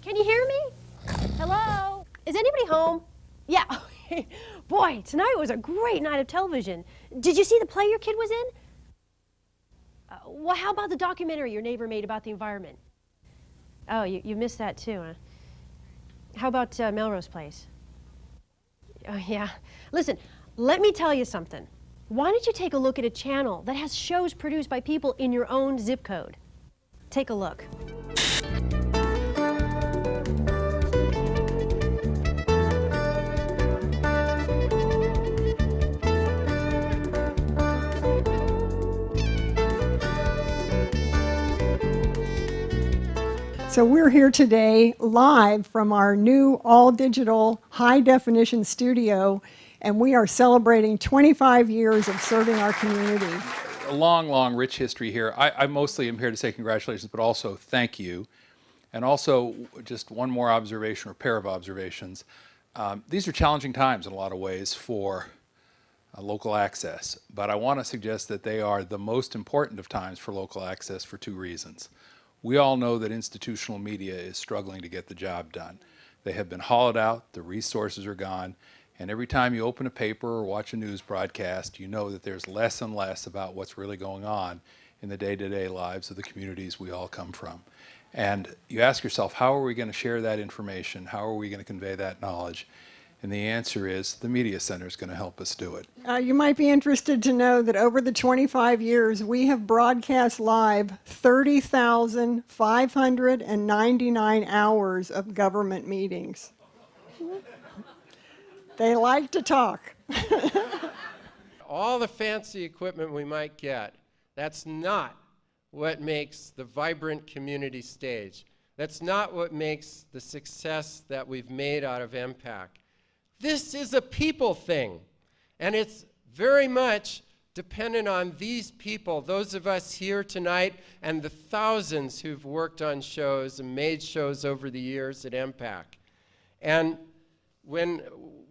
Can you hear me? Hello? Is anybody home? Yeah. Boy, tonight was a great night of television. Did you see the play your kid was in? Well, how about the documentary your neighbor made about the environment? Oh, you missed that too, huh? How about Melrose Place? Oh, yeah. Listen, let me tell you something. Why don't you take a look at a channel that has shows produced by people in your own zip code? Take a look. So we're here today live from our new all-digital high-definition studio, and we are celebrating 25 years of serving our community. A long, rich history here. I mostly am here to say congratulations, but also thank you. And also, just one more observation or pair of observations. These are challenging times in a lot of ways for local access, but I want to suggest that they are the most important of times for local access for two reasons. We all know that institutional media is struggling to get the job done. They have been hollowed out, the resources are gone, and every time you open a paper or watch a news broadcast, you know that there's less and less about what's really going on in the day-to-day lives of the communities we all come from. And you ask yourself, how are we going to share that information? How are we going to convey that knowledge? And the answer is the Media Center is going to help us do it. You might be interested to know that over the 25 years, we have broadcast live 30,599 hours of government meetings. They like to talk. All the fancy equipment we might get, that's not what makes the vibrant community stage. That's not what makes the success that we've made out of MPAC. This is a people thing, and it's very much dependent on these people, those of us here tonight and the thousands who've worked on shows and made shows over the years at MPAC. And when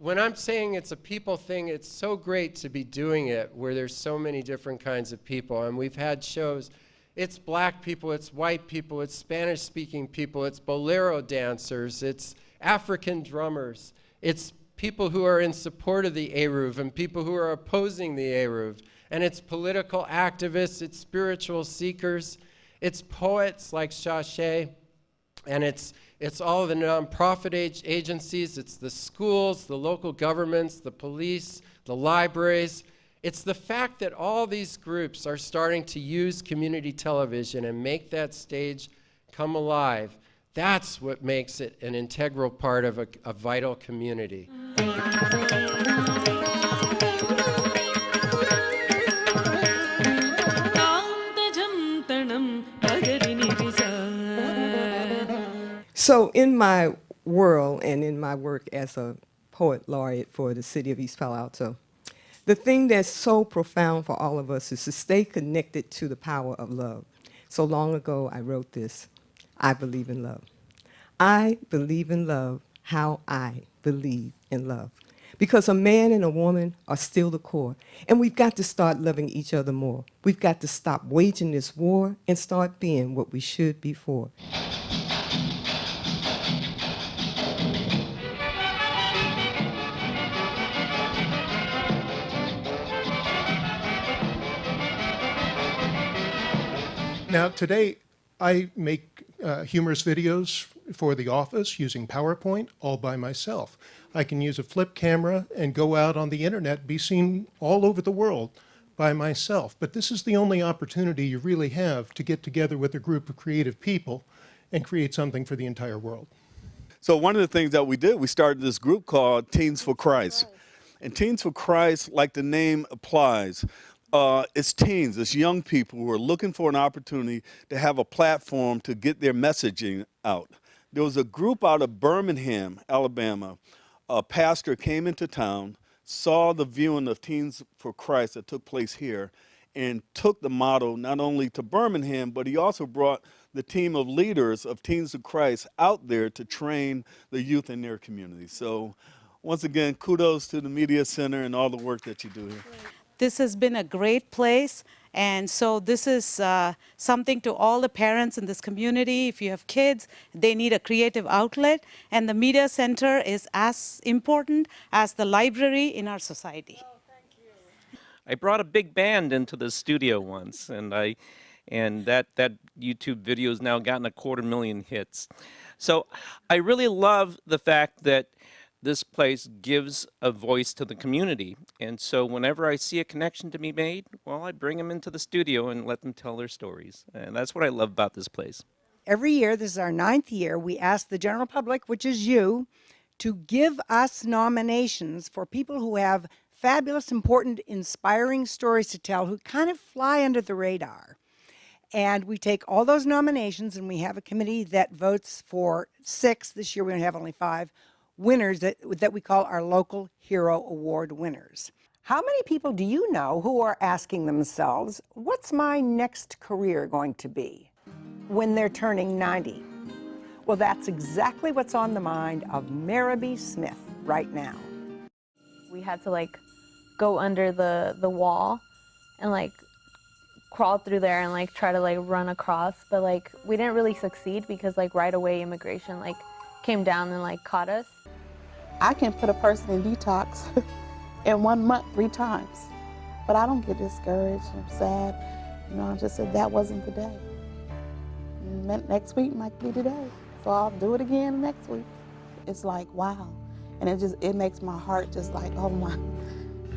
I'm saying it's a people thing, it's so great to be doing it where there's so many different kinds of people. And we've had shows, it's black people, it's white people, it's Spanish-speaking people, it's bolero dancers, it's African drummers, it's people who are in support of the Eruv and people who are opposing the Eruv. And it's political activists, it's spiritual seekers, it's poets like Shashay, and it's all the nonprofit agencies, it's the schools, the local governments, the police, the libraries. It's the fact that all these groups are starting to use community television and make that stage come alive. That's what makes it an integral part of a vital community. So in my world and in my work as a poet laureate for the city of East Palo Alto, the thing that's so profound for all of us is to stay connected to the power of love. So long ago I wrote this: I believe in love. I believe in love how I believe in love. Because a man and a woman are still the core, and we've got to start loving each other more. We've got to stop waging this war and start being what we should be for. Now, today, I make humorous videos for the office using PowerPoint all by myself. I can use a flip camera and go out on the internet, be seen all over the world by myself. But this is the only opportunity you really have to get together with a group of creative people and create something for the entire world. So one of the things that we did, we started this group called Teens for Christ. And Teens for Christ, like the name applies, it's teens, it's young people who are looking for an opportunity to have a platform to get their messaging out. There was a group out of Birmingham, Alabama. A pastor came into town, saw the viewing of Teens for Christ that took place here, and took the motto not only to Birmingham, but he also brought the team of leaders of Teens for Christ out there to train the youth in their community. So once again, kudos to the Media Center and all the work that you do here. This has been a great place, and so this is something to all the parents in this community. If you have kids, they need a creative outlet, and the Media Center is as important as the library in our society. I brought a big band into the studio once, and that YouTube video has now gotten 250,000 hits. So I really love the fact that this place gives a voice to the community. And so whenever I see a connection to be made, well, I bring them into the studio and let them tell their stories. And that's what I love about this place. Every year, this is our 9th year, we ask the general public, which is you, to give us nominations for people who have fabulous, important, inspiring stories to tell, who kind of fly under the radar. And we take all those nominations, and we have a committee that votes for 6. This year we only have only 5 winners that we call our local hero award winners. How many people do you know who are asking themselves, what's my next career going to be when they're turning 90? Well, that's exactly what's on the mind of Maribee Smith right now. We had to go under the wall and crawl through there and try to run across, but we didn't really succeed because right away immigration came down and caught us. I can put a person in detox in 1 month 3 times, but I don't get discouraged and sad. I just said that wasn't the day. And next week might be the day, so I'll do it again next week. It's wow, and it makes my heart just oh my,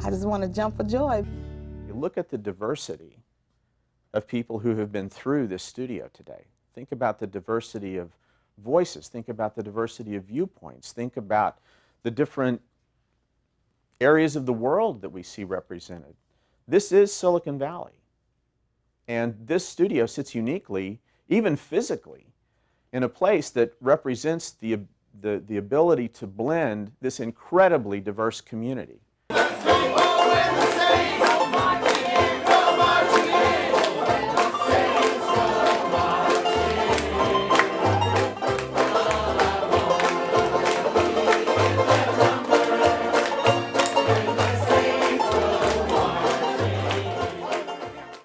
I just want to jump for joy. You look at the diversity of people who have been through this studio today. Think about the diversity of voices. Think about the diversity of viewpoints. Think about the different areas of the world that we see represented. This is Silicon Valley. And this studio sits uniquely, even physically, in a place that represents the ability to blend this incredibly diverse community. Let's go,